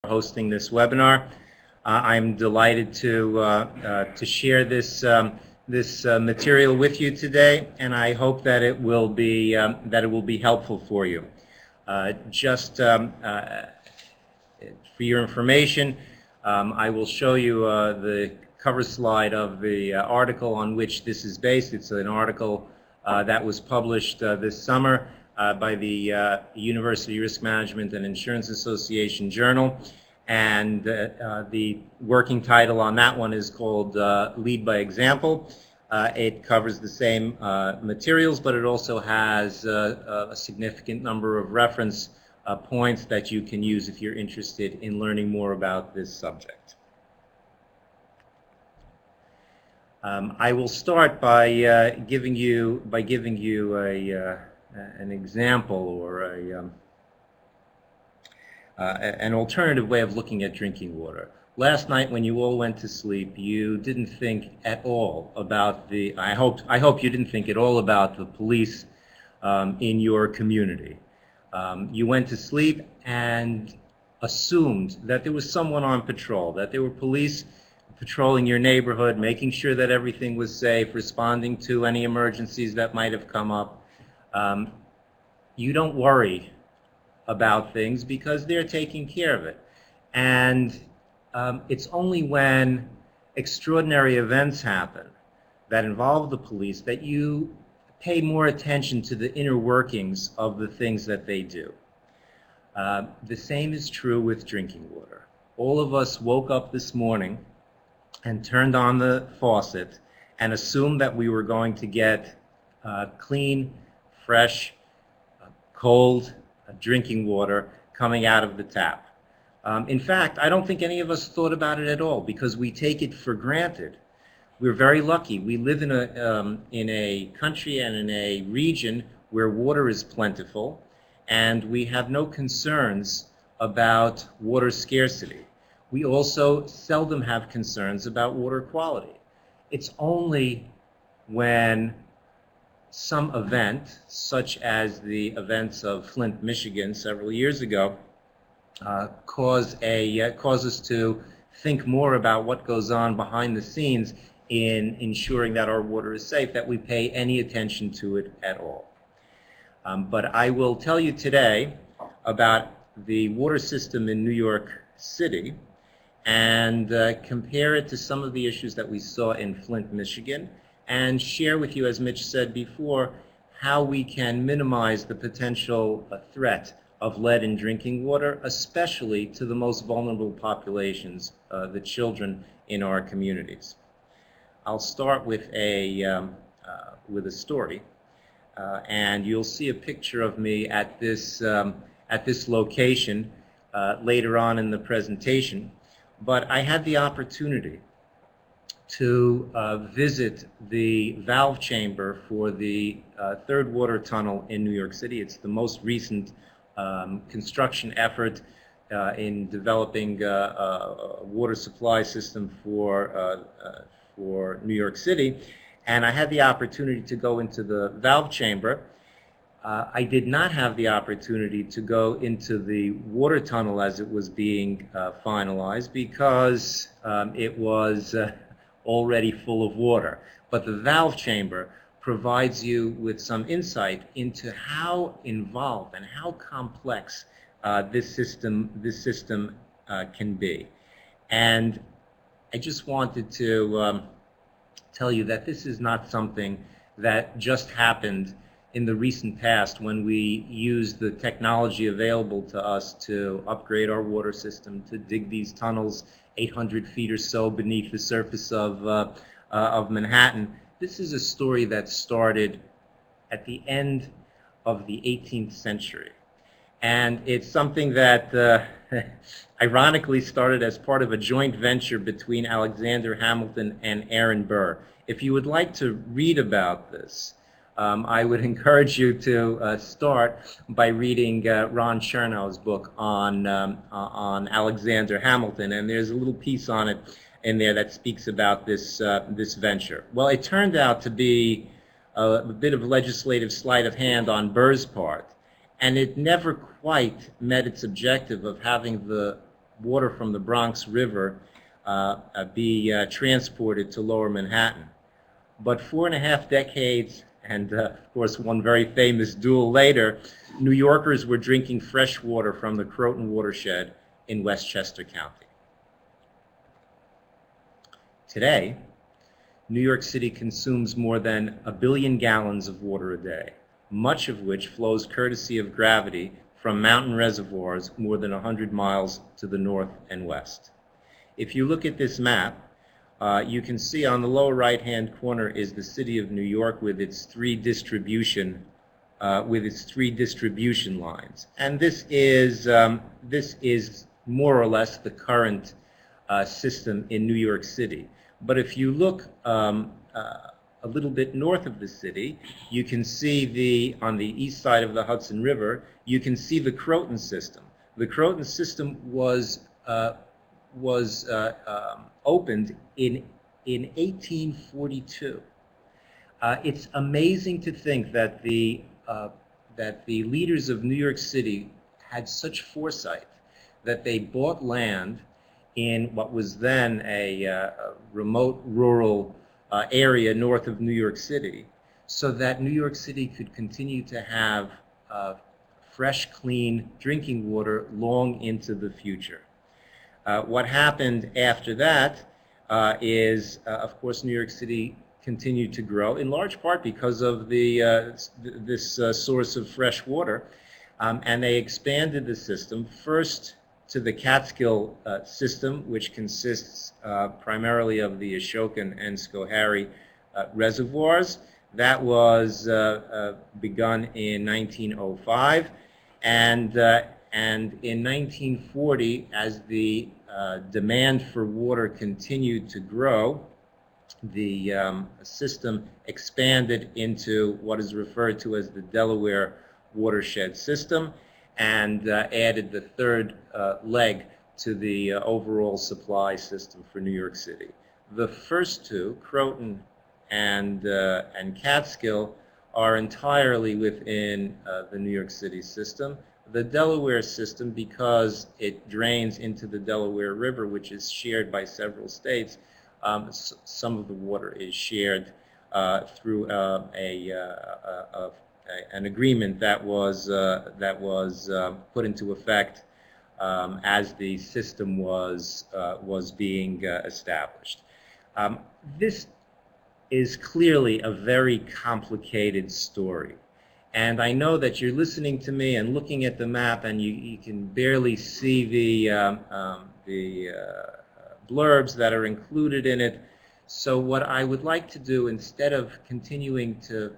hosting this webinar. I'm delighted to share this material with you today, and I hope that it will be helpful for you. For your information, I will show you the cover slide of the article on which this is based. It's an article that was published this summer by the University Risk Management and Insurance Association Journal, and the working title on that one is called Lead by Example. It covers the same materials, but it also has a significant number of reference points that you can use if you're interested in learning more about this subject. I will start by giving you an example or an alternative way of looking at drinking water. Last night, when you all went to sleep, you didn't think at all about the. I hope you didn't think at all about the police in your community. You went to sleep and assumed that there was someone on patrol, that there were police patrolling your neighborhood, making sure that everything was safe, responding to any emergencies that might have come up. You don't worry about things because they're taking care of it. And it's only when extraordinary events happen that involve the police that you pay more attention to the inner workings of the things that they do. The same is true with drinking water. All of us woke up this morning and turned on the faucet and assumed that we were going to get clean, fresh, cold drinking water coming out of the tap. In fact, I don't think any of us thought about it at all because we take it for granted. We're very lucky. We live in a country and in a region where water is plentiful, and we have no concerns about water scarcity. We also seldom have concerns about water quality. It's only when some event, such as the events of Flint, Michigan several years ago, cause us to think more about what goes on behind the scenes in ensuring that our water is safe, that we pay any attention to it at all. But I will tell you today about the water system in New York City and compare it to some of the issues that we saw in Flint, Michigan, and share with you, as Mitch said before, how we can minimize the potential threat of lead in drinking water, especially to the most vulnerable populations, the children in our communities. I'll start with a story, and you'll see a picture of me at this location later on in the presentation. But I had the opportunity to visit the valve chamber for the third water tunnel in New York City. It's the most recent construction effort in developing a water supply system for New York City. And I had the opportunity to go into the valve chamber. I did not have the opportunity to go into the water tunnel as it was being finalized because it was already full of water. But the valve chamber provides you with some insight into how involved and how complex this system can be. And I just wanted to tell you that this is not something that just happened in the recent past when we used the technology available to us to upgrade our water system, to dig these tunnels 800 feet or so beneath the surface of Manhattan. This is a story that started at the end of the 18th century. And it's something that ironically started as part of a joint venture between Alexander Hamilton and Aaron Burr. If you would like to read about this, I would encourage you to start by reading Ron Chernow's book on Alexander Hamilton, and there's a little piece on it in there that speaks about this venture. Well, it turned out to be a bit of legislative sleight of hand on Burr's part, and it never quite met its objective of having the water from the Bronx River be transported to Lower Manhattan. But 4.5 decades, and of course one very famous duel later, New Yorkers were drinking fresh water from the Croton watershed in Westchester County. Today, New York City consumes more than 1 billion gallons of water a day, much of which flows courtesy of gravity from mountain reservoirs more than 100 miles to the north and west. If you look at this map, you can see on the lower right-hand corner is the city of New York with its three distribution lines, and this is more or less the current system in New York City. But if you look a little bit north of the city, you can see on the east side of the Hudson River, you can see the Croton system. The Croton system was opened in 1842. It's amazing to think that the leaders of New York City had such foresight that they bought land in what was then a remote rural area north of New York City, so that New York City could continue to have fresh, clean drinking water long into the future. What happened after that is, of course, New York City continued to grow, in large part because of this source of fresh water, and they expanded the system first to the Catskill system, which consists primarily of the Ashokan and Schoharie reservoirs. That was begun in 1905, and in 1940, as the demand for water continued to grow, the system expanded into what is referred to as the Delaware watershed system, and added the third leg to the overall supply system for New York City. The first two, Croton and Catskill, are entirely within the New York City system. The Delaware system, because it drains into the Delaware River, which is shared by several states, some of the water is shared through an agreement that was put into effect as the system was being established. This is clearly a very complicated story, and I know that you're listening to me and looking at the map, and you can barely see the blurbs that are included in it. So what I would like to do, instead of continuing to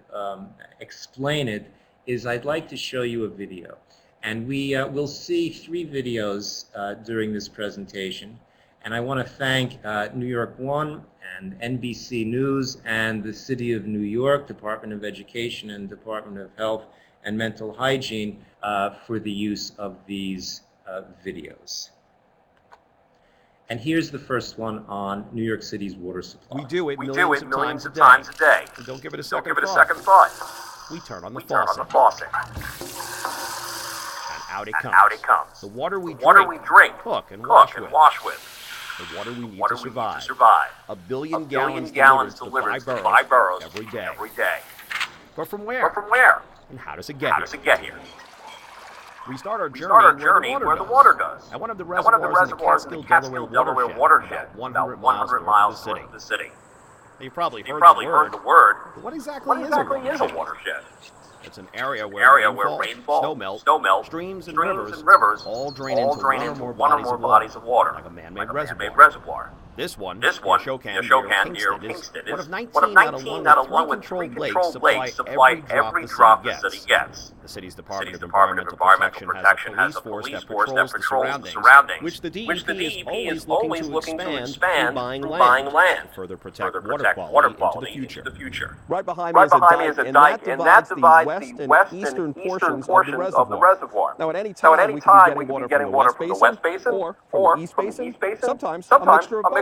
explain it, is I'd like to show you a video. And we'll see 3 videos during this presentation. And I want to thank New York One and NBC News and the City of New York, Department of Education and Department of Health and Mental Hygiene for the use of these videos. And here's the first one on New York City's water supply. We do it millions of times a day. And don't give it a second thought. We turn on the faucet. And out it comes. The water we drink, cook, and wash with. The water we need to survive. 1 billion gallons delivered to 5 boroughs every day. But from where? And how does it get here? We start our journey where the water does. At one of the reservoirs in the Catskill Delaware watershed, about 100 miles north of the city. You've probably heard the word. But what exactly is a watershed? It's an area where rainfall, snowmelt, streams and rivers all drain into one or more bodies of water, like a man-made reservoir. This one, the Ashokan near Kingston, is one of 19 out of 1 with 3 controlled lakes supply every drop the city gets. The city's Department of Environmental Protection has a police force that patrols the surroundings, which the DEP is always looking to expand through buying land to further protect water quality into the future. Right behind me is a dike, and that divides the west and eastern portions of the reservoir. Now, at any time, we can be getting water from the west basin or from the east basin, sometimes a mixture of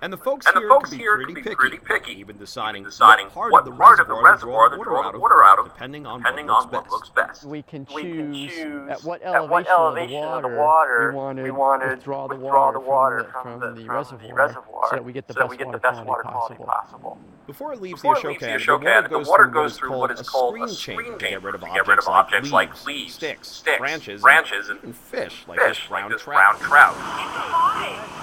And the folks here can be pretty picky, even deciding what part of the reservoir to draw the water out of, depending on what looks best. We can choose at what elevation of the water we want to withdraw the water from the reservoir so that we get the best water quality possible. Before it leaves the Ashoka, the water goes through what is called a screen chamber to get rid of objects like leaves, sticks, branches, and even fish like this brown trout.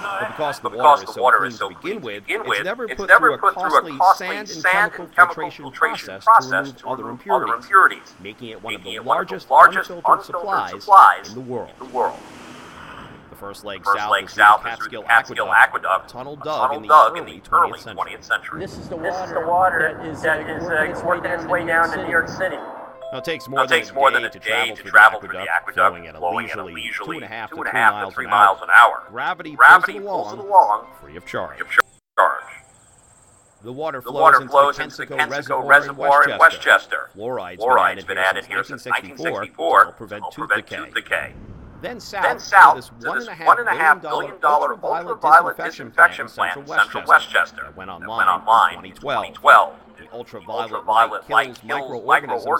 But because the water is so clean to begin with, it's never put through a costly sand and chemical filtration process to remove other impurities, making it one of the largest unfiltered supplies in the world. The first leg south is the Catskill Aqueduct, a tunnel dug in the early 20th century. This is the water that is working its way down to New York City. Now, it takes more than a day to travel through the aqueduct, flowing at a leisurely 2.5 to 3 miles an hour. Gravity pulls it along free of charge. The water flows into the Kensico Reservoir in Westchester. Fluoride's been added here since 1964 to prevent tooth decay. Then south to this $1.5 billion ultraviolet disinfection plant in central Westchester that went online in 2012. The ultraviolet light kills microorganisms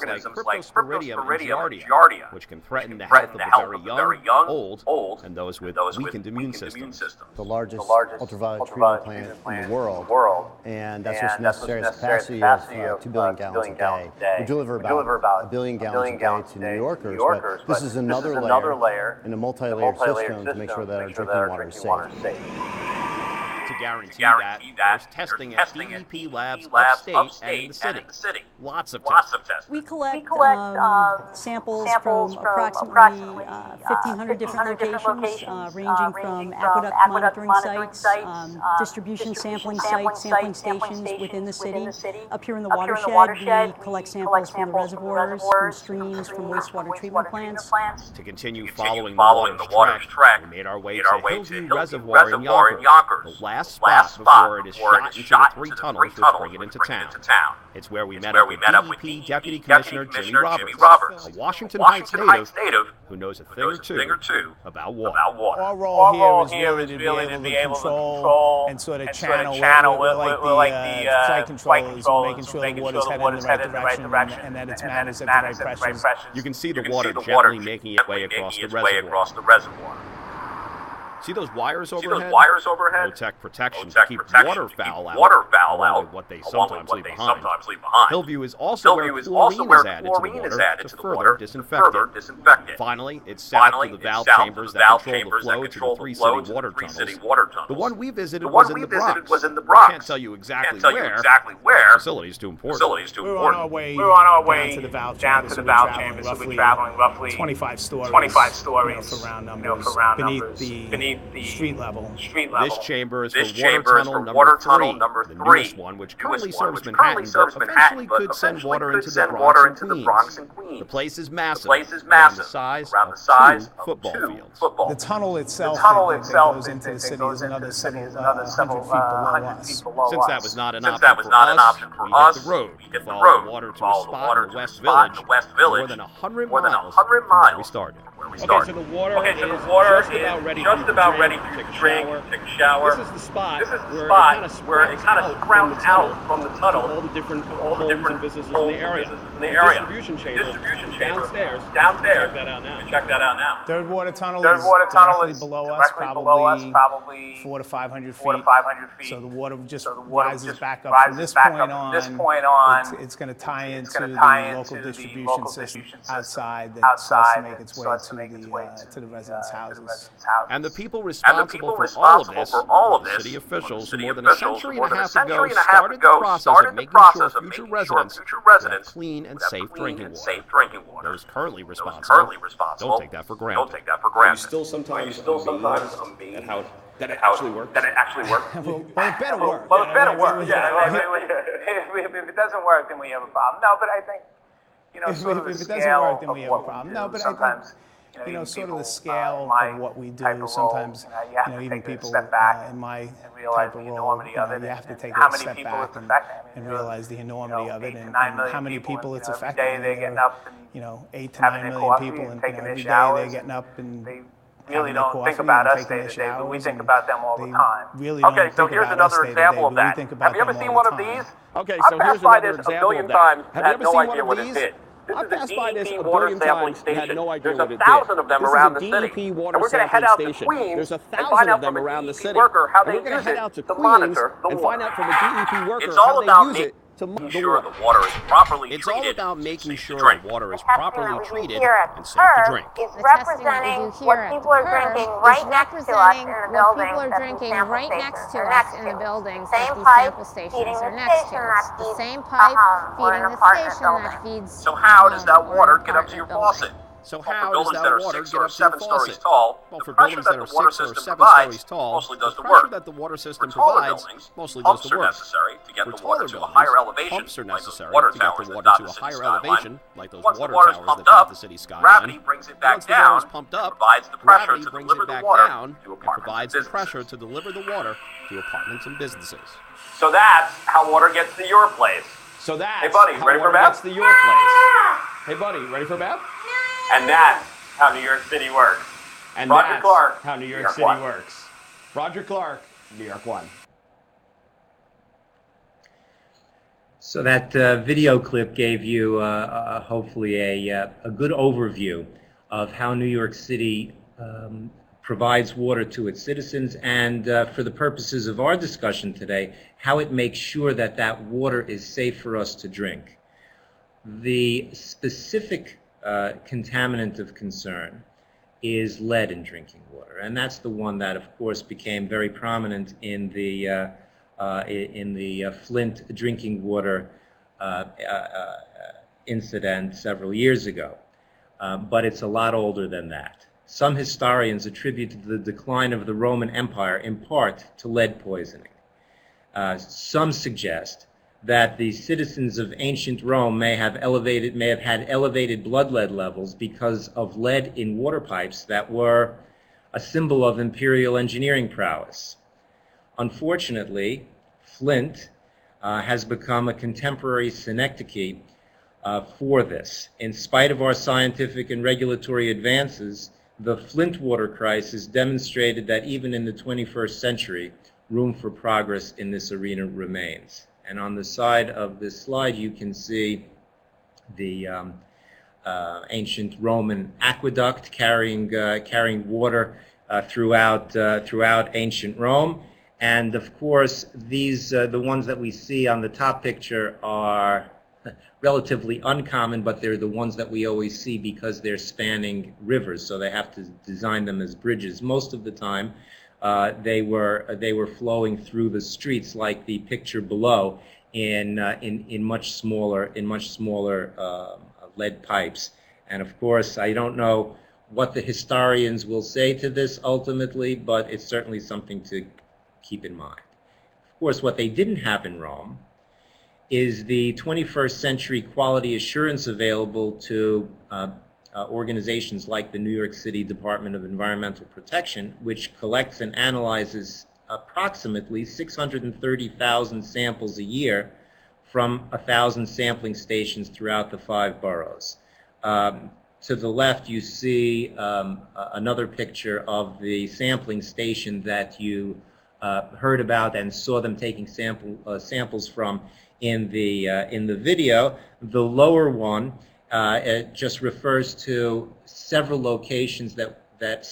like Cryptosporidium and Giardia, which can threaten the health of the very young, old, and those with weakened immune systems. The largest ultraviolet treatment plant in the world, and that's what's necessary is capacity of 2 billion gallons a day. We deliver about 1 billion gallons a day to New Yorkers, but this is another layer in a multi-layered system to make sure that our drinking water is safe. To guarantee that, there's testing at DEP labs upstate and in the city. Lots of testing. We collect samples from approximately 1,500 different locations, ranging from aqueduct monitoring sites, distribution sampling sites, sampling stations within the city. Up here in the watershed, we collect samples from the reservoirs, from streams, from wastewater treatment plants. To continue following the water's trek, we made our way to Hillview Reservoir in Yonkers, the last spot before it is shot into the 3 tunnels which bring it into town. It's where we met up with DEP Deputy Commissioner Jimmy Roberts, a Washington Heights native who knows a thing or two about water. Our role here is really to be able to control and sort of channel like the site controllers, making sure the water's headed in the right direction and that it's managed at the right pressure. You can see the water gently making its way across the reservoir. See those wires overhead? Low-tech protection to keep waterfowl out, along with what they sometimes leave behind. Hillview is also where chlorine is added to the water to further disinfect it. Finally, it's south to the valve chambers that control the flow to the 3 city water tunnels. The one we visited was in the Bronx. I can't tell you exactly where. The facility is too important. We're on our way down to the valve chamber, so we're traveling roughly 25 stories for round numbers, beneath the street level. This chamber is for water tunnel number 3, the newest one, which currently serves Manhattan, but eventually could send water into the Bronx and Queens. The place is massive, around the size of 2 football fields. The tunnel itself that goes into the city is another several hundred feet below us. Since that was not an option for us, we hit the road to follow the water to a spot in the West Village, more than 100 miles from where we started. Okay, so the water is just about ready to drink, take a shower. This is the spot where it kind of sprouts out from the tunnel. All the different homes and businesses in the area. Distribution chamber downstairs. Check that out now. Third water tunnel is below us, probably 400 to 500 feet. So the water just rises back up. From this point on, it's going to tie into the local distribution system outside that starts to make its way to the residents' houses. And the people responsible for all of this, city officials who more than a century and a half ago started the process of making sure future residents have clean and safe drinking water. Those currently responsible, don't take that for granted. Are you still sometimes amazed at how that it actually works? Well, it better work. Yeah. If it doesn't work, then we have a problem. No, but I think, if it doesn't work, then we have a problem. No, but I think, sort of the scale of what we do. Sometimes, even people in my type of role, you have to take a step back and realize the enormity of it and how many people it's affecting. 8 to 9 million people, and every day they're getting up and think about us day to day, but we think about them all the time. Okay, so here's another example of that. Have you ever seen one of these? Okay, so here's another example of that. Have you ever seen one of these? I've passed by this a billion times and had no idea what it did. There's 1,000 of them around the city. DEP water And we're going to head out to station. Queens There's and find 1,000 out of them from a around the DEP city. worker how they We're going to use head it out to to Queens monitor the and water. find out from a DEP worker It's all how about they use it to monitor the sure water. the water is properly It's all treated. about making sure drink. the water is The testing properly that we do treated here at and safe to PERV drink. is The representing testing that we do what here at people are PERV drinking is right next to us in the representing buildings what people are that the drinking sample right next stations to are us next in the to. buildings Same that these pipe sample stations feeding are the next to station us. that The feeds same a pipe home or feeding an the apartment station that building. feeds So how does that or water an get up to your apartment faucet? building. So For how does buildings that that are water 6 get or up to your 7 stories faucet? tall, Well, the for pressure buildings that that the are water 6 or system 7 provides stories tall, mostly does the the pressure work. that the water For system taller provides buildings, mostly does pumps the are work. necessary to get For the water taller to a buildings, higher elevation, pumps are like those necessary water to get towers the that water dot to the a city higher skyline. elevation, like those Once the water water's towers pumped that dot up, the city gravity skyline. brings it back Once the water down is pumped and up, provides the pressure gravity to brings deliver it the back water down to and apartments provides and the pressure businesses. to deliver the water to apartments and businesses. So that's how water gets to your place. So that's Hey, buddy, how ready for water Beth? gets to your place. Hey, buddy, ready for Beth? And that's how New York City works. And Roger that's Clark, how New York New York City One. works. Roger Clark, New York One. So that video clip gave you hopefully a good overview of how New York City provides water to its citizens, and for the purposes of our discussion today, how it makes sure that that water is safe for us to drink. The specific contaminant of concern is lead in drinking water, and that's the one that, of course, became very prominent in the Flint drinking water incident several years ago. But it's a lot older than that. Some historians attribute the decline of the Roman Empire in part to lead poisoning. Some suggest that the citizens of ancient Rome may have had elevated blood lead levels because of lead in water pipes that were a symbol of imperial engineering prowess. Unfortunately, Flint has become a contemporary synecdoche for this. In spite of our scientific and regulatory advances, the Flint water crisis demonstrated that even in the 21st century, room for progress in this arena remains. And on the side of this slide, you can see the ancient Roman aqueduct carrying water throughout ancient Rome. And of course, these the ones that we see on the top picture are relatively uncommon, but they're the ones that we always see because they're spanning rivers, so they have to design them as bridges. Most of the time, they were flowing through the streets, like the picture below, in much smaller lead pipes. And of course, I don't know what the historians will say to this ultimately, but it's certainly something to keep in mind. Of course, what they didn't have in Rome is the 21st century quality assurance available to organizations like the New York City Department of Environmental Protection, which collects and analyzes approximately 630,000 samples a year from 1,000 sampling stations throughout the 5 boroughs. To the left, you see another picture of the sampling station that you heard about and saw them taking samples from in the video. The lower one it just refers to several locations that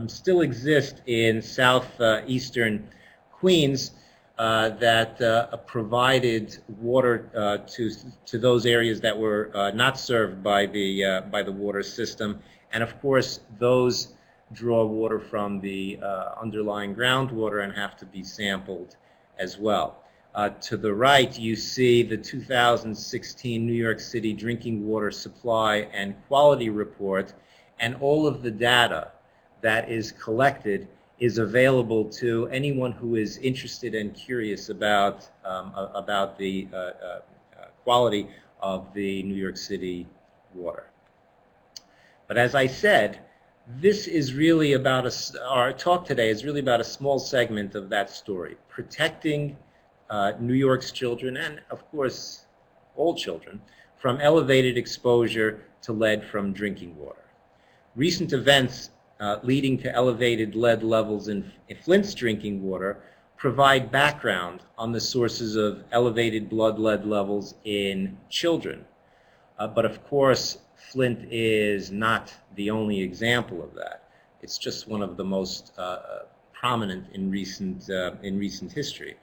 still exist in southeastern Queens that provided water to those areas that were not served by the water system, and of course those draw water from the underlying groundwater and have to be sampled as well. To the right, you see the 2016 New York City Drinking Water Supply and Quality Report, and all of the data that is collected is available to anyone who is interested and curious about the quality of the New York City water. But as I said, this is really about our talk today is really about a small segment of that story, protecting New York's children, and of course all children, from elevated exposure to lead from drinking water. Recent events leading to elevated lead levels in Flint's drinking water provide background on the sources of elevated blood lead levels in children. But of course, Flint is not the only example of that. It's just one of the most prominent in recent history.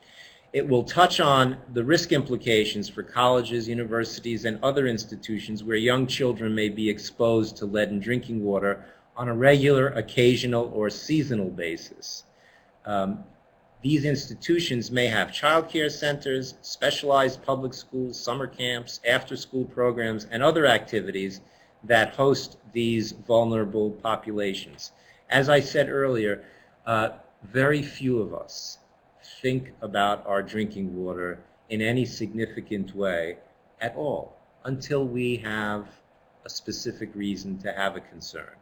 It will touch on the risk implications for colleges, universities, and other institutions where young children may be exposed to lead in drinking water on a regular, occasional, or seasonal basis. These institutions may have child care centers, specialized public schools, summer camps, after-school programs, and other activities that host these vulnerable populations. As I said earlier, very few of us think about our drinking water in any significant way at all until we have a specific reason to have a concern.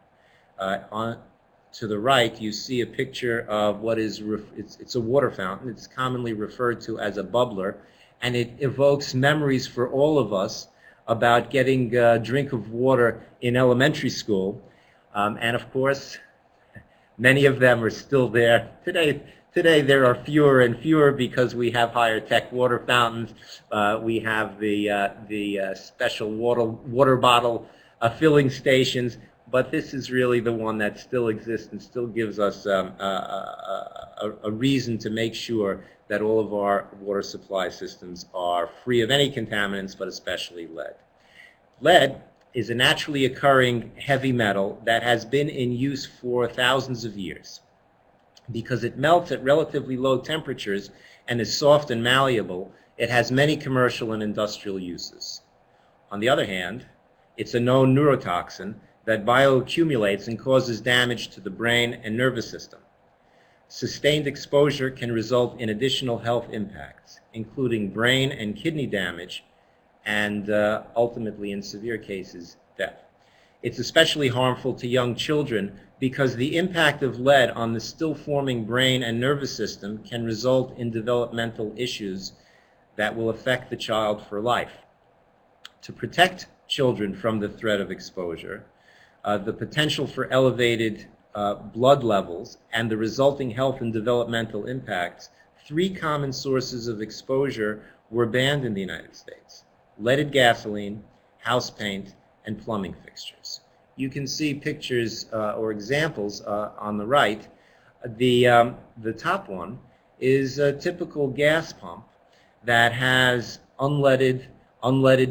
To the right, you see a picture of what is, it's a water fountain. It's commonly referred to as a bubbler, and it evokes memories for all of us about getting a drink of water in elementary school. And of course, many of them are still there. Today there are fewer and fewer because we have higher tech water fountains. We have the special water bottle filling stations. But this is really the one that still exists and still gives us a reason to make sure that all of our water supply systems are free of any contaminants, but especially lead. Lead is a naturally occurring heavy metal that has been in use for thousands of years. Because it melts at relatively low temperatures and is soft and malleable, it has many commercial and industrial uses. On the other hand, it's a known neurotoxin that bioaccumulates and causes damage to the brain and nervous system. Sustained exposure can result in additional health impacts, including brain and kidney damage, and ultimately, in severe cases, death. It's especially harmful to young children because the impact of lead on the still-forming brain and nervous system can result in developmental issues that will affect the child for life. To protect children from the threat of exposure, the potential for elevated blood levels, and the resulting health and developmental impacts, 3 common sources of exposure were banned in the United States: leaded gasoline, house paint, and plumbing fixtures. You can see pictures or examples on the right. The top one is a typical gas pump that has unleaded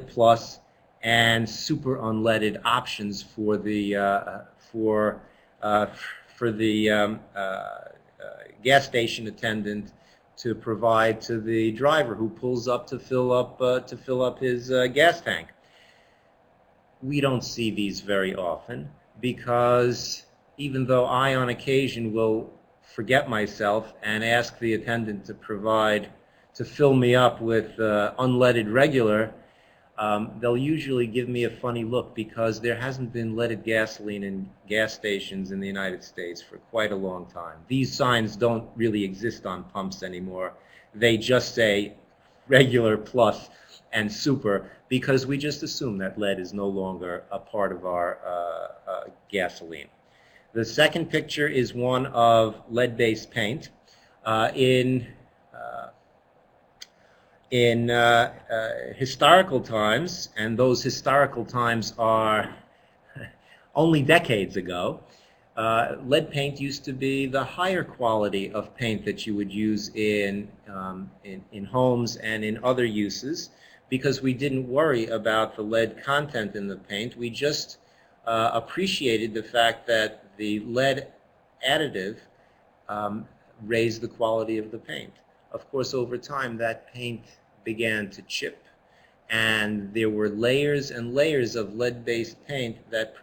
plus, and super unleaded options for the gas station attendant to provide to the driver who pulls up to fill up his gas tank. We don't see these very often because even though I on occasion will forget myself and ask the attendant to fill me up with unleaded regular, they'll usually give me a funny look because there hasn't been leaded gasoline in gas stations in the United States for quite a long time. These signs don't really exist on pumps anymore. They just say regular, plus, and super because we just assume that lead is no longer a part of our gasoline. The second picture is one of lead-based paint. In historical times, and those historical times are only decades ago, lead paint used to be the higher quality of paint that you would use in homes and in other uses because we didn't worry about the lead content in the paint. We just appreciated the fact that the lead additive raised the quality of the paint. Of course, over time, that paint began to chip, and there were layers and layers of lead-based paint that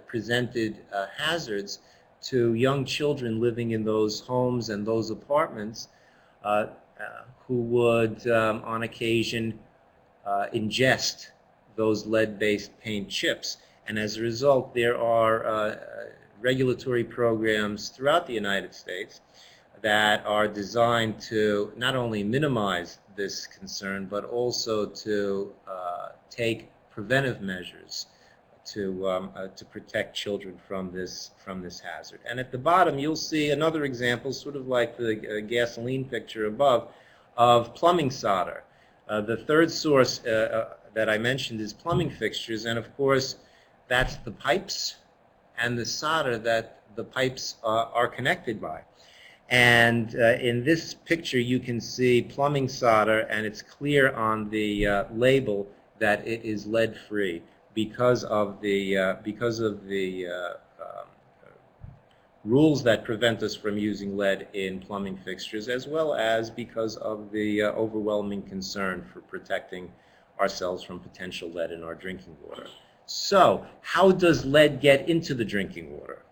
presented hazards to young children living in those homes and those apartments who would, on occasion, ingest those lead-based paint chips. And as a result, there are regulatory programs throughout the United States that are designed to not only minimize this concern, but also to take preventive measures to protect children from this hazard. And at the bottom, you'll see another example, sort of like the gasoline picture above, of plumbing solder. The third source that I mentioned is plumbing fixtures, and of course, that's the pipes and the solder that the pipes are connected by. And in this picture, you can see plumbing solder, and it's clear on the label that it is lead-free because of the rules that prevent us from using lead in plumbing fixtures, as well as because of the overwhelming concern for protecting ourselves from potential lead in our drinking water. So, how does lead get into the drinking water?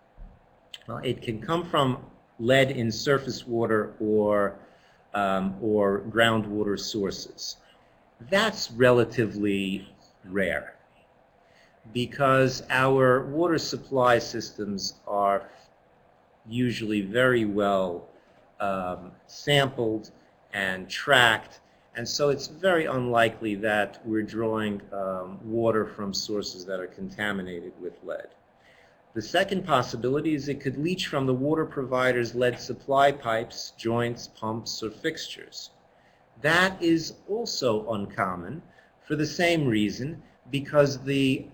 Well, it can come from lead in surface water or groundwater sources. That's relatively rare because our water supply systems are usually very well sampled and tracked, and so it's very unlikely that we're drawing water from sources that are contaminated with lead. The second possibility is it could leach from the water provider's lead supply pipes, joints, pumps, or fixtures. That is also uncommon for the same reason, because the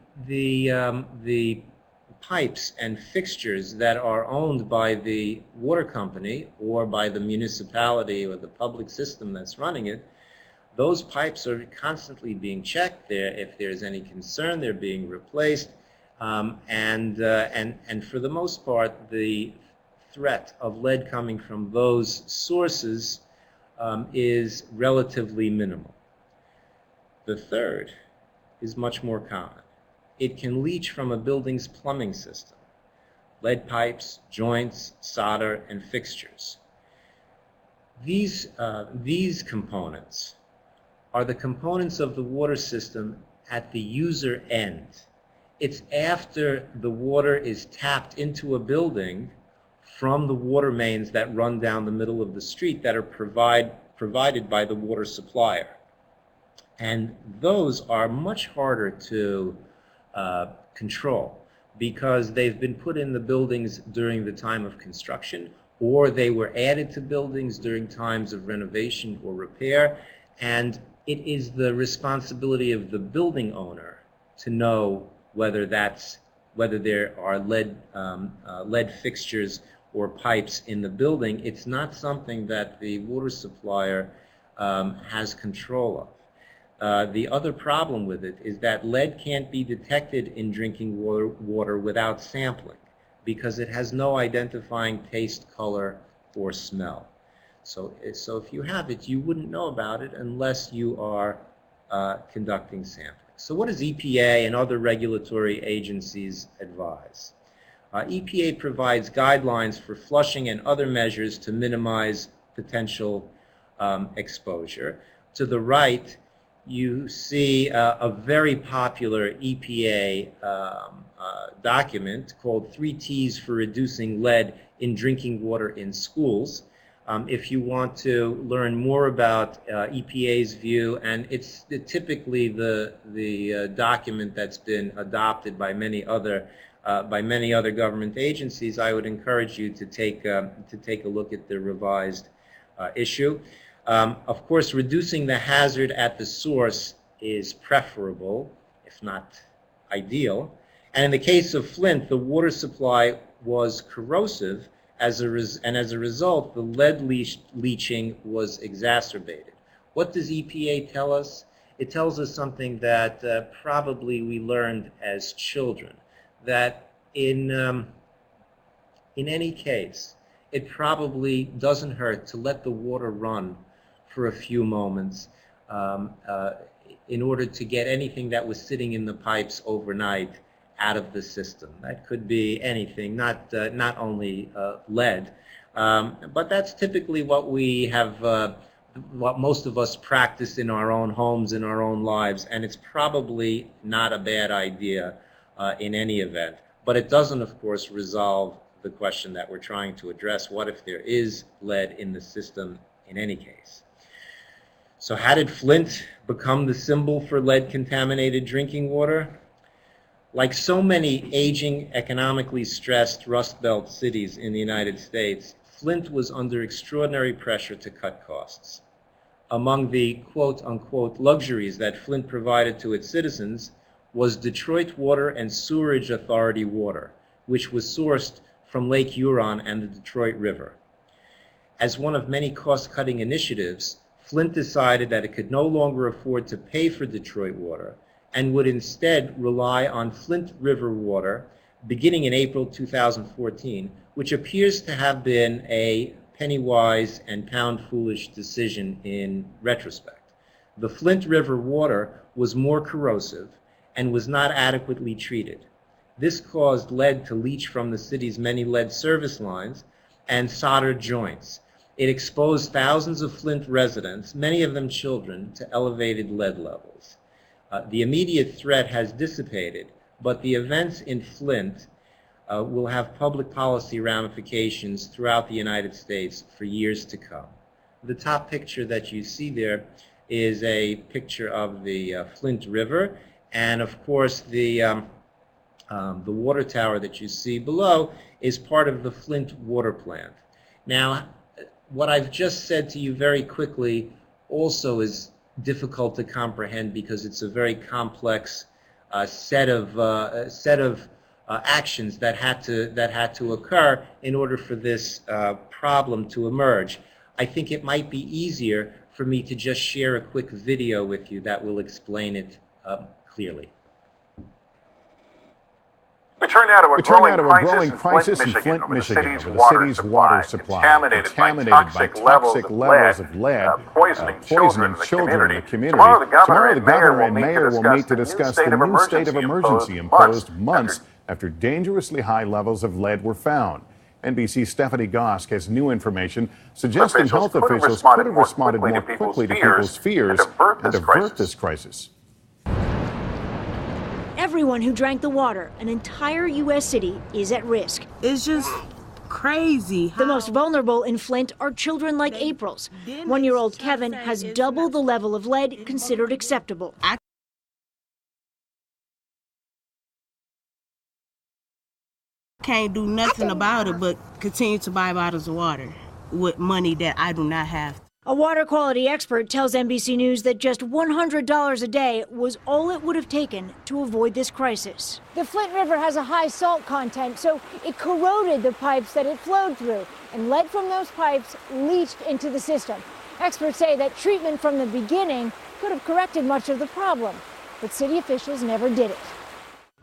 pipes and fixtures that are owned by the water company or by the municipality or the public system that's running it, those pipes are constantly being checked. If there's any concern, they're being replaced. And for the most part, the threat of lead coming from those sources is relatively minimal. The third is much more common. It can leach from a building's plumbing system, lead pipes, joints, solder, and fixtures. These components are the components of the water system at the user end. It's after the water is tapped into a building from the water mains that run down the middle of the street that are provided by the water supplier. And those are much harder to control because they've been put in the buildings during the time of construction, or they were added to buildings during times of renovation or repair, and it is the responsibility of the building owner to know whether there are lead fixtures or pipes in the building. It's not something that the water supplier has control of. The other problem with it is that lead can't be detected in drinking water without sampling because it has no identifying taste, color, or smell. So if you have it, you wouldn't know about it unless you are conducting sampling. So what does EPA and other regulatory agencies advise? EPA provides guidelines for flushing and other measures to minimize potential exposure. To the right, you see a very popular EPA document called 3 T's for Reducing Lead in Drinking Water in Schools. If you want to learn more about EPA's view, and it's typically the document that's been adopted by many other government agencies, I would encourage you to take a look at the revised issue. Of course, reducing the hazard at the source is preferable, if not ideal. And in the case of Flint, the water supply was corrosive, and as a result, the lead leaching was exacerbated. What does EPA tell us? It tells us something that probably we learned as children, that in any case, it probably doesn't hurt to let the water run for a few moments in order to get anything that was sitting in the pipes overnight out of the system. That could be anything, not only lead, but that's typically what we have, what most of us practice in our own homes, in our own lives, and it's probably not a bad idea in any event. But it doesn't, of course, resolve the question that we're trying to address: what if there is lead in the system in any case? So how did Flint become the symbol for lead-contaminated drinking water? Like so many aging, economically stressed Rust Belt cities in the United States, Flint was under extraordinary pressure to cut costs. Among the quote-unquote luxuries that Flint provided to its citizens was Detroit Water and Sewerage Authority water, which was sourced from Lake Huron and the Detroit River. As one of many cost-cutting initiatives, Flint decided that it could no longer afford to pay for Detroit water and would instead rely on Flint River water beginning in April 2014, which appears to have been a penny-wise and pound-foolish decision in retrospect. The Flint River water was more corrosive and was not adequately treated. This caused lead to leach from the city's many lead service lines and soldered joints. It exposed thousands of Flint residents, many of them children, to elevated lead levels. The immediate threat has dissipated, but the events in Flint will have public policy ramifications throughout the United States for years to come. The top picture that you see there is a picture of the Flint River, and of course the water tower that you see below is part of the Flint water plant. Now, what I've just said to you very quickly also is difficult to comprehend because it's a very complex set of actions that had to occur in order for this problem to emerge. I think it might be easier for me to just share a quick video with you that will explain it clearly. We turn now to a growing crisis in Flint, Michigan, over the city's water supply, contaminated by toxic levels of lead, poisoning children in the community. Tomorrow, the governor and mayor will meet to discuss the new state of emergency imposed months after dangerously high levels of lead were found. NBC's Stephanie Gosk has new information suggesting health officials could have responded more quickly to people's fears and avert this crisis. Everyone who drank the water, an entire U.S. city, is at risk. It's just crazy. The most vulnerable in Flint are children like April's. 1-year-old Kevin has double the level of lead considered acceptable. I can't do nothing about it but continue to buy bottles of water with money that I do not have. A water quality expert tells NBC News that just $100 a day was all it would have taken to avoid this crisis. The Flint River has a high salt content, so it corroded the pipes that it flowed through, and lead from those pipes leached into the system. Experts say that treatment from the beginning could have corrected much of the problem, but city officials never did it.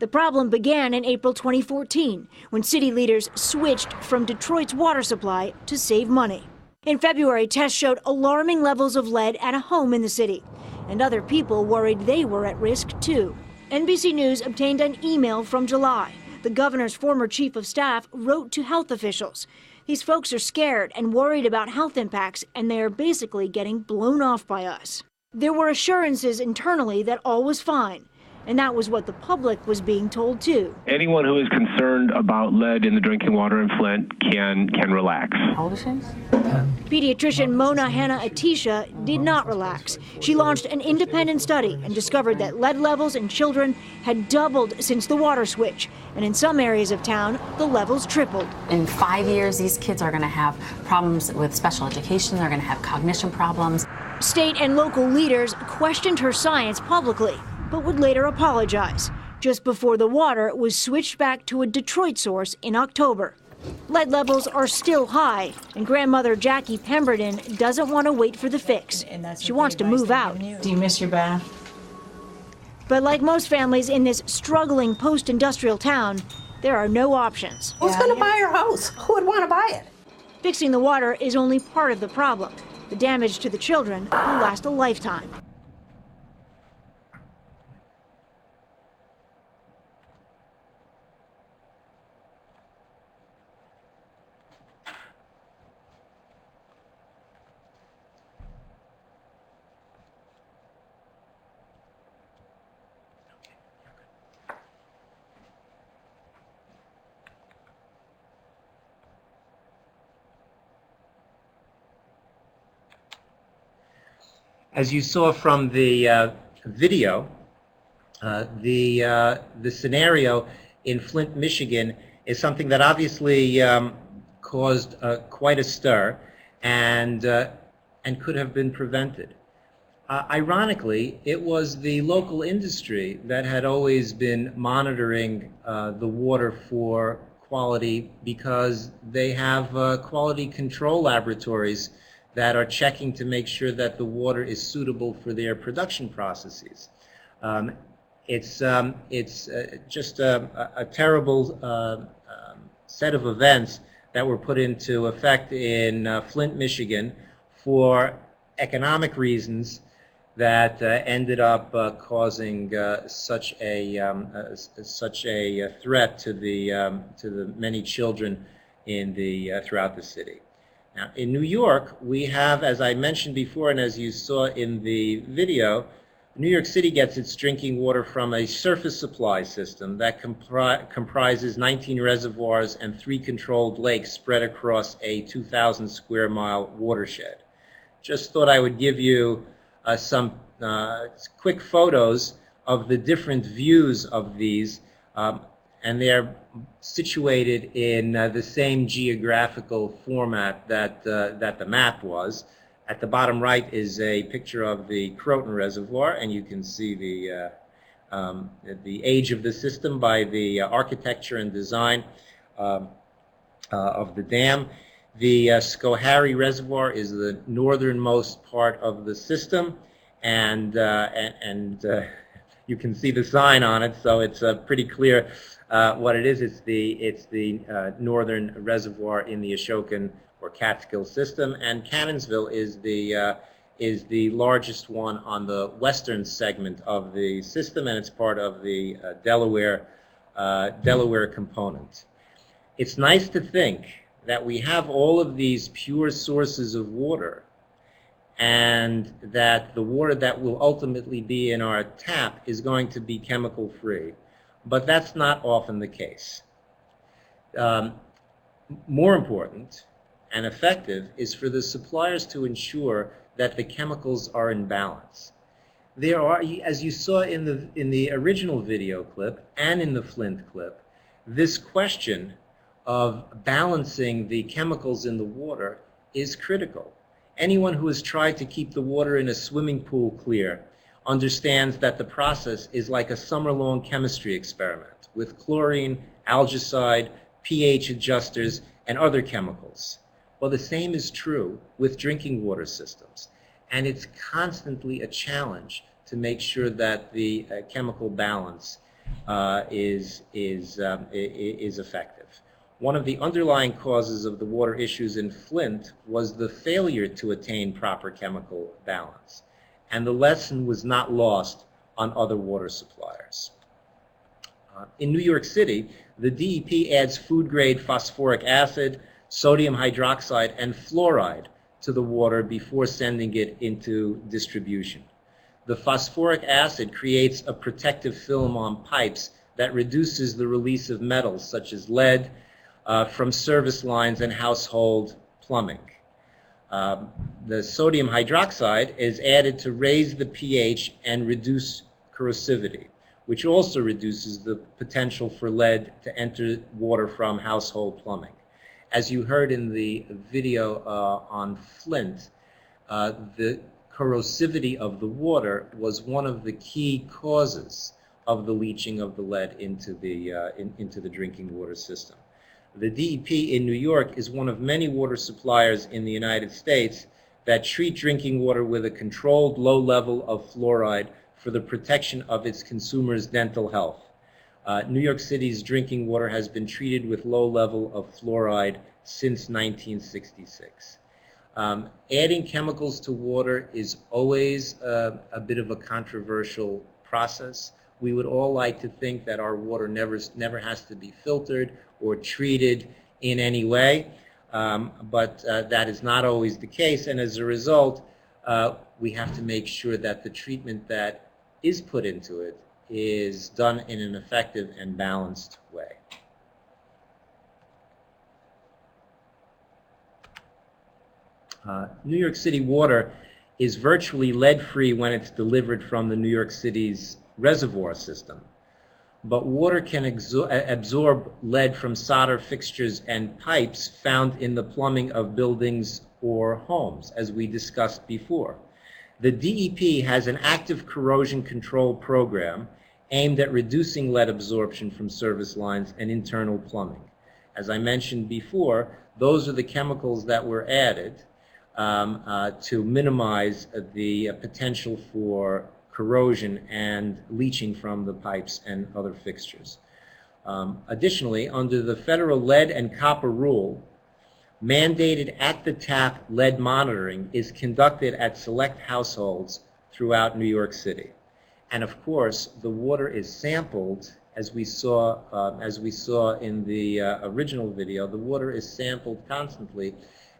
The problem began in April 2014, when city leaders switched from Detroit's water supply to save money. In February, tests showed alarming levels of lead at a home in the city, and other people worried they were at risk too. NBC News obtained an email from July. The governor's former chief of staff wrote to health officials. These folks are scared and worried about health impacts, and they are basically getting blown off by us. There were assurances internally that all was fine, and that was what the public was being told too. Anyone who is concerned about lead in the drinking water in Flint can relax. How old is she? Pediatrician Mona Hanna-Attisha did not relax. She launched an independent study and discovered that lead levels in children had doubled since the water switch, and in some areas of town, the levels tripled. In 5 years, these kids are going to have problems with special education. They're going to have cognition problems. State and local leaders questioned her science publicly, but would later apologize, just before the water was switched back to a Detroit source in October. Lead levels are still high, and grandmother Jackie Pemberton doesn't want to wait for the fix. She wants to move out. Do you miss your bath? But like most families in this struggling post-industrial town, there are no options. Who's going to buy your house? Who would want to buy it? Fixing the water is only part of the problem. The damage to the children will last a lifetime. As you saw from the video, The scenario in Flint, Michigan is something that obviously caused quite a stir and could have been prevented. Ironically, it was the local industry that had always been monitoring the water for quality because they have quality control laboratories that are checking to make sure that the water is suitable for their production processes. It's just a terrible set of events that were put into effect in Flint, Michigan for economic reasons that ended up causing such a threat to the many children in throughout the city. Now, in New York, we have, as I mentioned before, and as you saw in the video, New York City gets its drinking water from a surface supply system that comprises 19 reservoirs and 3 controlled lakes spread across a 2,000 square mile watershed. Just thought I would give you some quick photos of the different views of these, and they're situated in the same geographical format that the map was. At the bottom right is a picture of the Croton Reservoir, and you can see the age of the system by the architecture and design of the dam. The Schoharie Reservoir is the northernmost part of the system, and you can see the sign on it, so it's pretty clear what it is. It's the northern reservoir in the Ashokan or Catskill system, and Cannonsville is the largest one on the western segment of the system, and it's part of the Delaware component. It's nice to think that we have all of these pure sources of water, and that the water that will ultimately be in our tap is going to be chemical free, but that's not often the case. More important and effective is for the suppliers to ensure that the chemicals are in balance. There are, as you saw in the original video clip and in the Flint clip, this question of balancing the chemicals in the water is critical. Anyone who has tried to keep the water in a swimming pool clear understands that the process is like a summer-long chemistry experiment with chlorine, algicide, pH adjusters, and other chemicals. Well, the same is true with drinking water systems, and it's constantly a challenge to make sure that the chemical balance is effective. One of the underlying causes of the water issues in Flint was the failure to attain proper chemical balance, and the lesson was not lost on other water suppliers. In New York City, the DEP adds food-grade phosphoric acid, sodium hydroxide, and fluoride to the water before sending it into distribution. The phosphoric acid creates a protective film on pipes that reduces the release of metals such as lead from service lines and household plumbing. The sodium hydroxide is added to raise the pH and reduce corrosivity, which also reduces the potential for lead to enter water from household plumbing. As you heard in the video on Flint, the corrosivity of the water was one of the key causes of the leaching of the lead into the drinking water system. The DEP in New York is one of many water suppliers in the United States that treat drinking water with a controlled low level of fluoride for the protection of its consumers' dental health. New York City's drinking water has been treated with low level of fluoride since 1966. Adding chemicals to water is always a bit of a controversial process. We would all like to think that our water never has to be filtered or treated in any way, but that is not always the case, and as a result, we have to make sure that the treatment that is put into it is done in an effective and balanced way. New York City water is virtually lead-free when it's delivered from the New York City's reservoir system. But water can absorb lead from solder fixtures and pipes found in the plumbing of buildings or homes, as we discussed before. The DEP has an active corrosion control program aimed at reducing lead absorption from service lines and internal plumbing. As I mentioned before, those are the chemicals that were added to minimize the potential for corrosion and leaching from the pipes and other fixtures. Additionally, under the federal lead and copper rule, mandated at the tap lead monitoring is conducted at select households throughout New York City. And of course, the water is sampled, as we saw in the original video. The water is sampled constantly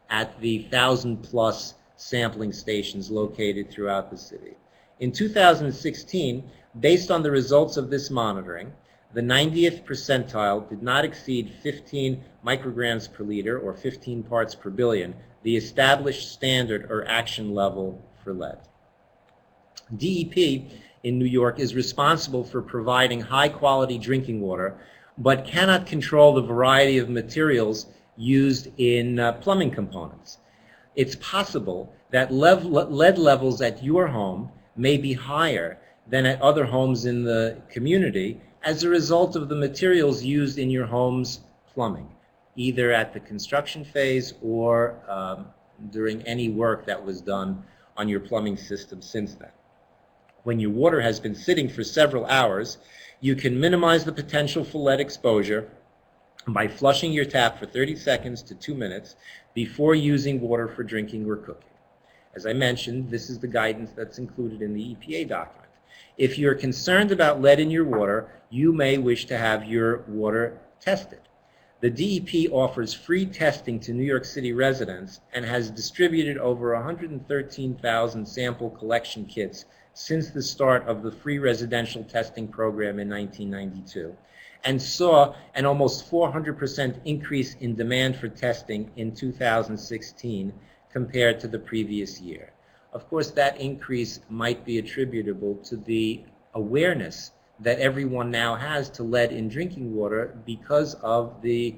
at the 1,000+ sampling stations located throughout the city. In 2016, based on the results of this monitoring, the 90th percentile did not exceed 15 micrograms per liter, or 15 parts per billion, the established standard or action level for lead. DEP in New York is responsible for providing high-quality drinking water, but cannot control the variety of materials used in plumbing components. It's possible that lead levels at your home may be higher than at other homes in the community as a result of the materials used in your home's plumbing, either at the construction phase or during any work that was done on your plumbing system since then. When your water has been sitting for several hours, you can minimize the potential for lead exposure by flushing your tap for 30 seconds to 2 minutes before using water for drinking or cooking. As I mentioned, this is the guidance that's included in the EPA document. If you're concerned about lead in your water, you may wish to have your water tested. The DEP offers free testing to New York City residents and has distributed over 113,000 sample collection kits since the start of the free residential testing program in 1992, and saw an almost 400% increase in demand for testing in 2016 compared to the previous year. Of course, that increase might be attributable to the awareness that everyone now has to lead in drinking water because of the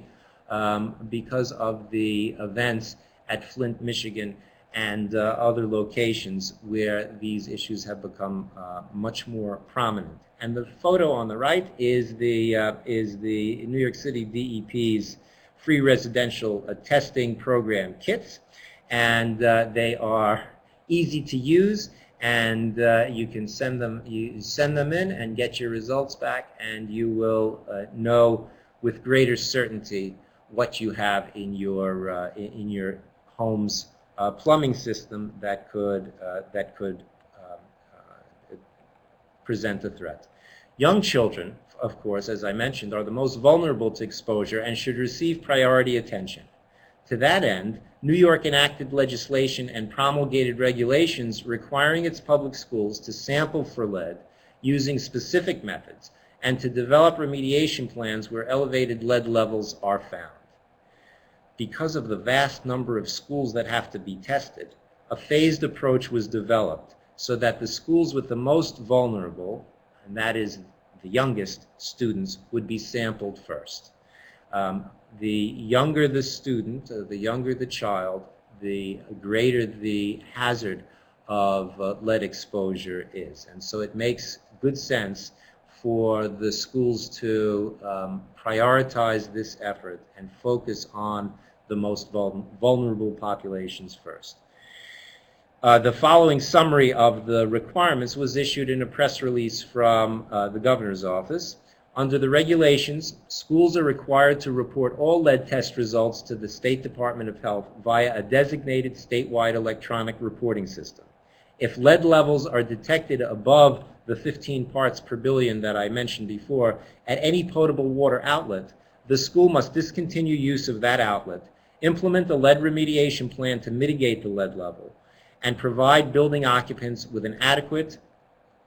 events at Flint, Michigan, and other locations where these issues have become much more prominent. And the photo on the right is the New York City DEP's free residential testing program kits, and they are easy to use, and you can send them in and get your results back, and you will know with greater certainty what you have in your home's plumbing system that could present a threat. Young children, of course, as I mentioned, are the most vulnerable to exposure and should receive priority attention. To that end, New York enacted legislation and promulgated regulations requiring its public schools to sample for lead using specific methods and to develop remediation plans where elevated lead levels are found. Because of the vast number of schools that have to be tested, a phased approach was developed so that the schools with the most vulnerable, and that is the youngest students, would be sampled first. The younger the student, the younger the child, the greater the hazard of lead exposure is. And so it makes good sense for the schools to prioritize this effort and focus on the most vulnerable populations first. The following summary of the requirements was issued in a press release from the governor's office. Under the regulations, schools are required to report all lead test results to the State Department of Health via a designated statewide electronic reporting system. If lead levels are detected above the 15 parts per billion that I mentioned before at any potable water outlet, the school must discontinue use of that outlet, implement a lead remediation plan to mitigate the lead level, and provide building occupants with an adequate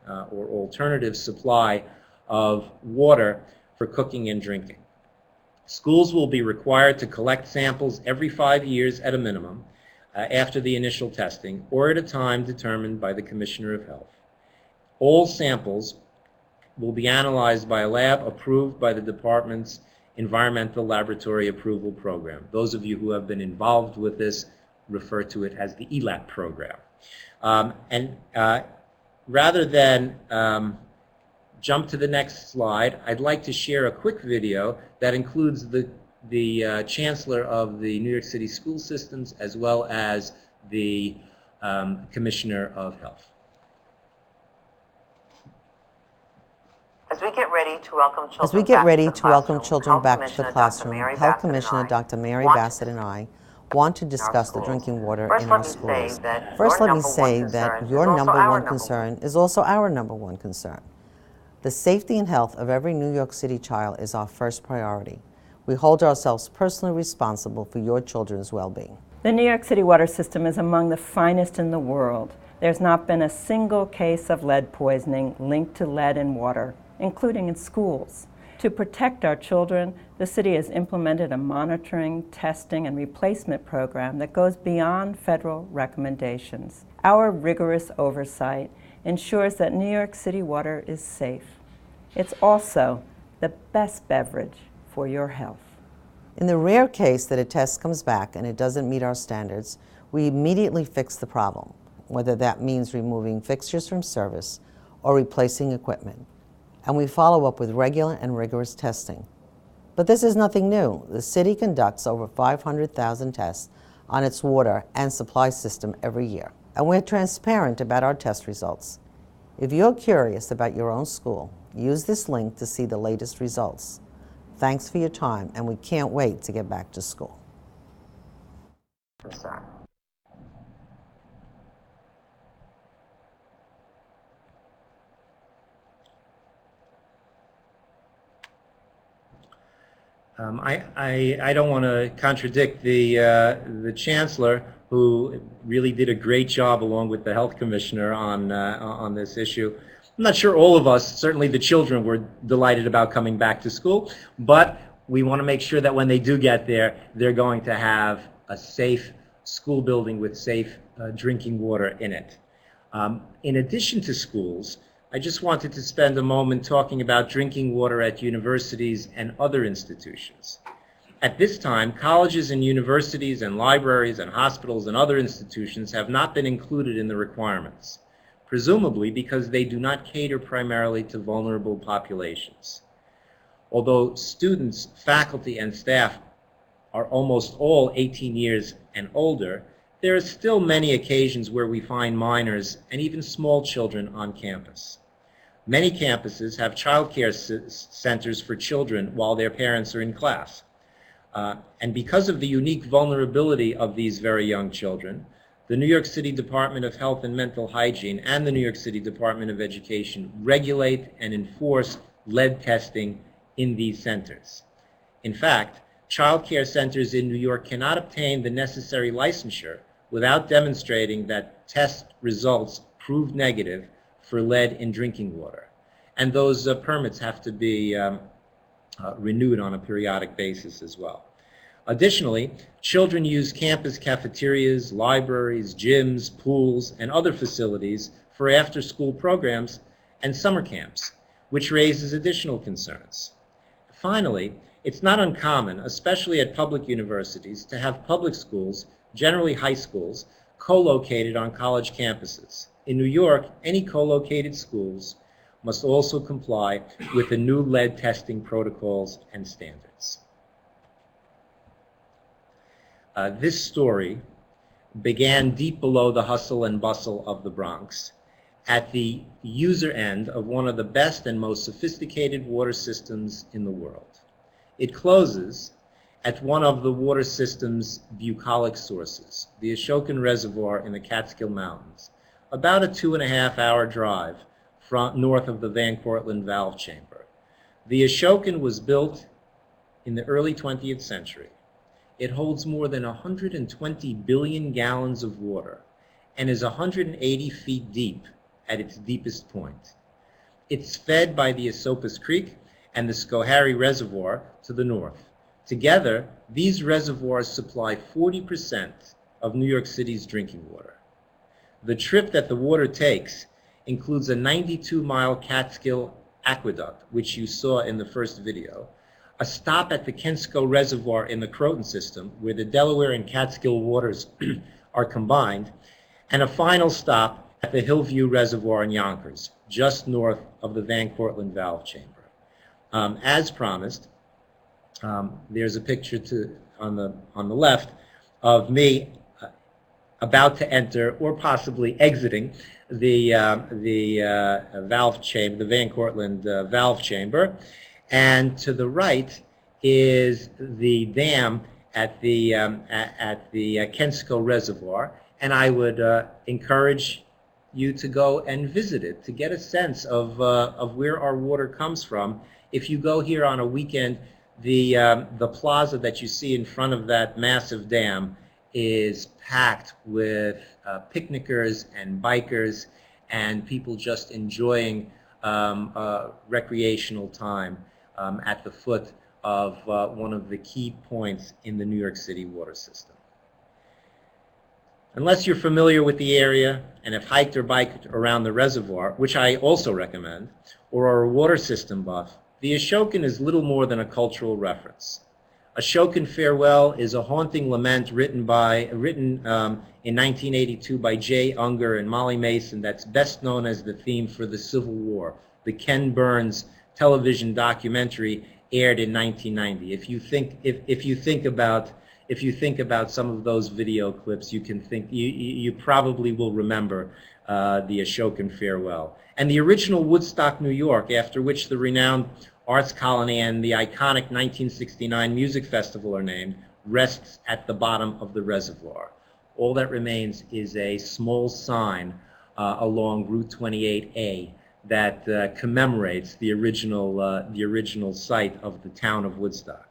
or alternative supply of water for cooking and drinking. Schools will be required to collect samples every 5 years at a minimum after the initial testing or at a time determined by the Commissioner of Health. All samples will be analyzed by a lab approved by the department's Environmental Laboratory Approval Program. Those of you who have been involved with this refer to it as the ELAP program. Rather than jump to the next slide, I'd like to share a quick video that includes the Chancellor of the New York City School Systems as well as the Commissioner of Health. As we get ready to welcome children back to the classroom, Health Commissioner Dr. Mary Bassett and I want to discuss the drinking water in our schools. First, let me say that your number one concern is also our number one concern. The safety and health of every New York City child is our first priority. We hold ourselves personally responsible for your children's well-being. The New York City water system is among the finest in the world. There's not been a single case of lead poisoning linked to lead in water, including in schools. To protect our children, the city has implemented a monitoring, testing, and replacement program that goes beyond federal recommendations. Our rigorous oversight ensures that New York City water is safe. It's also the best beverage for your health. In the rare case that a test comes back and it doesn't meet our standards, we immediately fix the problem, whether that means removing fixtures from service or replacing equipment. And we follow up with regular and rigorous testing. But this is nothing new. The city conducts over 500,000 tests on its water and supply system every year. And we're transparent about our test results. If you're curious about your own school, use this link to see the latest results. Thanks for your time, and we can't wait to get back to school. I don't want to contradict the Chancellor, who really did a great job along with the Health Commissioner on this issue. I'm not sure all of us, certainly the children, were delighted about coming back to school, but we want to make sure that when they do get there, they're going to have a safe school building with safe drinking water in it. In addition to schools, I just wanted to spend a moment talking about drinking water at universities and other institutions. At this time, colleges and universities and libraries and hospitals and other institutions have not been included in the requirements, presumably because they do not cater primarily to vulnerable populations. Although students, faculty, and staff are almost all 18 years and older, there are still many occasions where we find minors and even small children on campus. Many campuses have child care centers for children while their parents are in class. And because of the unique vulnerability of these very young children, the New York City Department of Health and Mental Hygiene and the New York City Department of Education regulate and enforce lead testing in these centers. In fact, child care centers in New York cannot obtain the necessary licensure without demonstrating that test results prove negative for lead in drinking water. And those permits have to be renewed on a periodic basis as well. Additionally, children use campus cafeterias, libraries, gyms, pools, and other facilities for after-school programs and summer camps, which raises additional concerns. Finally, it's not uncommon, especially at public universities, to have public schools, generally high schools, co-located on college campuses. In New York, any co-located schools must also comply with the new lead testing protocols and standards. This story began deep below the hustle and bustle of the Bronx, at the user end of one of the best and most sophisticated water systems in the world. It closes at one of the water system's bucolic sources, the Ashokan Reservoir in the Catskill Mountains, about a 2.5-hour drive north of the Van Cortland Valve Chamber. The Ashokan was built in the early 20th century. It holds more than 120 billion gallons of water and is 180 feet deep at its deepest point. It's fed by the Esopus Creek and the Schoharie Reservoir to the north. Together, these reservoirs supply 40% of New York City's drinking water. The trip that the water takes includes a 92-mile Catskill Aqueduct, which you saw in the first video, a stop at the Kensko Reservoir in the Croton system, where the Delaware and Catskill waters are combined, and a final stop at the Hillview Reservoir in Yonkers, just north of the Van Cortland Valve Chamber. As promised, there's a picture on the left of me about to enter, or possibly exiting, the valve chamber, the Van Cortland Valve Chamber, and to the right is the dam at the Kensko Reservoir, and I would encourage you to go and visit it to get a sense of where our water comes from. If you go here on a weekend, the plaza that you see in front of that massive dam is packed with picnickers and bikers and people just enjoying recreational time at the foot of one of the key points in the New York City water system. Unless you're familiar with the area and have hiked or biked around the reservoir, which I also recommend, or are a water system buff, the Ashokan is little more than a cultural reference. Ashokan Farewell is a haunting lament written in 1982 by Jay Unger and Molly Mason that's best known as the theme for the Civil War. The Ken Burns television documentary aired in 1990. If you think about some of those video clips, you probably will remember the Ashokan Farewell. And the original Woodstock, New York, after which the renowned Arts Colony and the iconic 1969 Music Festival are named, rests at the bottom of the reservoir. All that remains is a small sign along Route 28A that commemorates the original site of the town of Woodstock.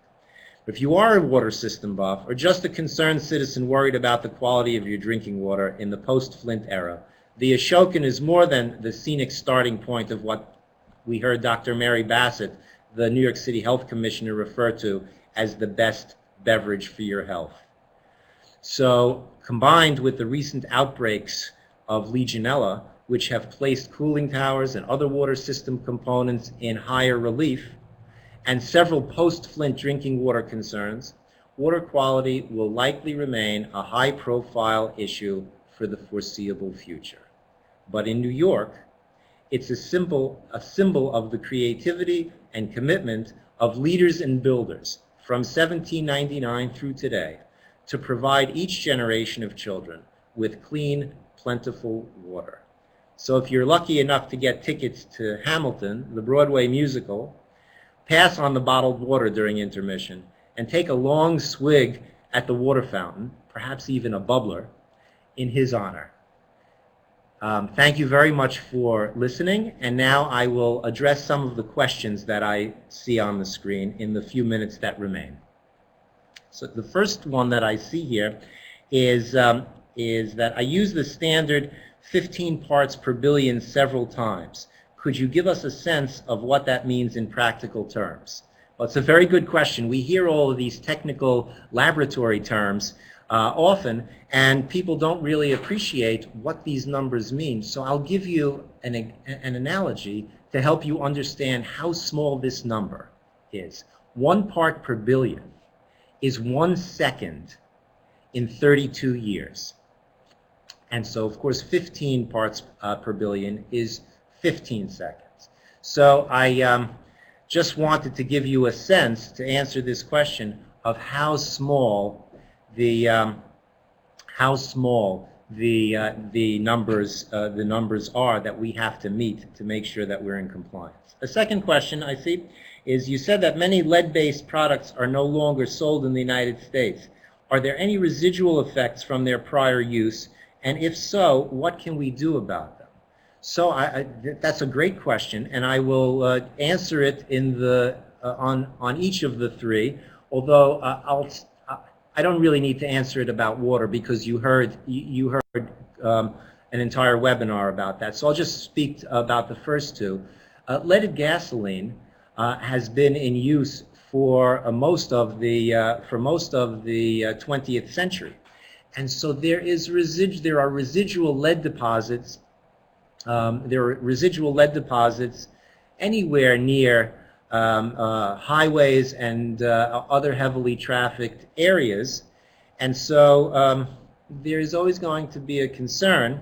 If you are a water system buff or just a concerned citizen worried about the quality of your drinking water in the post-Flint era, the Ashokan is more than the scenic starting point of what we heard Dr. Mary Bassett, the New York City Health Commissioner, refer to as the best beverage for your health. So, combined with the recent outbreaks of Legionella, which have placed cooling towers and other water system components in higher relief, and several post-Flint drinking water concerns, water quality will likely remain a high-profile issue for the foreseeable future. But in New York, it's a symbol of the creativity and commitment of leaders and builders from 1799 through today to provide each generation of children with clean, plentiful water. So if you're lucky enough to get tickets to Hamilton, the Broadway musical, pass on the bottled water during intermission and take a long swig at the water fountain, perhaps even a bubbler, in his honor. Thank you very much for listening, and now I will address some of the questions that I see on the screen in the few minutes that remain. So the first one that I see here is that I use the standard 15 parts per billion several times. Could you give us a sense of what that means in practical terms? Well, it's a very good question. We hear all of these technical laboratory terms often, and people don't really appreciate what these numbers mean. So I'll give you an analogy to help you understand how small this number is. 1 part per billion is 1 second in 32 years. And so, of course, 15 parts per billion is 15 seconds. So I just wanted to give you a sense to answer this question of how small the numbers are that we have to meet to make sure that we're in compliance. A second question I see is, you said that many lead-based products are no longer sold in the United States. Are there any residual effects from their prior use? And if so, what can we do about them? So that's a great question, and I will answer it in on each of the three. Although I don't really need to answer it about water because you heard an entire webinar about that. So I'll just speak about the first two. Leaded gasoline has been in use for most of the 20th century. And so there are residual lead deposits. anywhere near highways and other heavily trafficked areas. And so there is always going to be a concern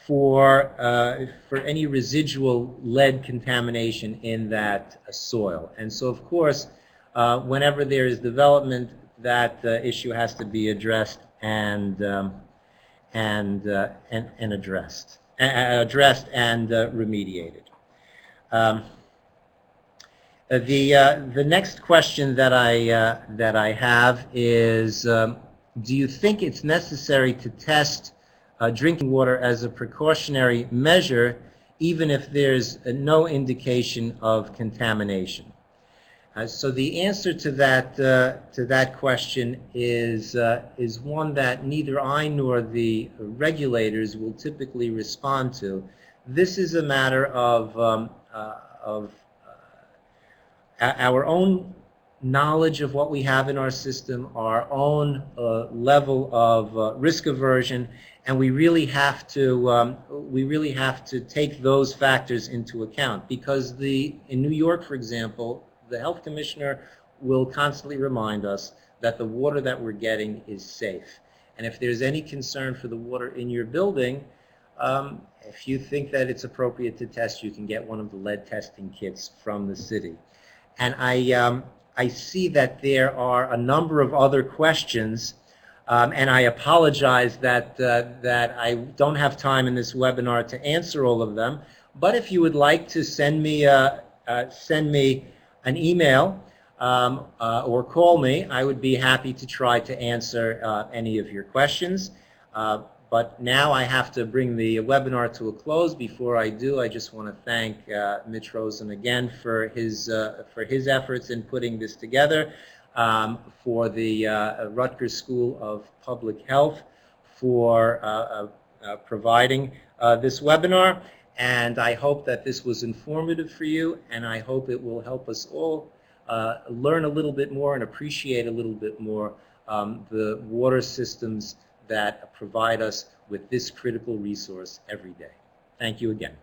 for any residual lead contamination in that soil. And so, of course, whenever there is development, that issue has to be addressed and addressed and remediated. The next question that I have is, do you think it's necessary to test drinking water as a precautionary measure, even if there's no indication of contamination? So the answer to that question is one that neither I nor the regulators will typically respond to. This is a matter of our own knowledge of what we have in our system, our own level of risk aversion, and we really have to take those factors into account, because in New York, for example, the health commissioner will constantly remind us that the water that we're getting is safe. And if there's any concern for the water in your building, if you think that it's appropriate to test, you can get one of the lead testing kits from the city. And I see that there are a number of other questions, and I apologize that I don't have time in this webinar to answer all of them. But if you would like to send me an email or call me, I would be happy to try to answer any of your questions. But now I have to bring the webinar to a close. Before I do, I just want to thank Mitch Rosen again for his efforts in putting this together, for the Rutgers School of Public Health for providing this webinar. And I hope that this was informative for you, and I hope it will help us all learn a little bit more and appreciate a little bit more the water systems that provide us with this critical resource every day. Thank you again.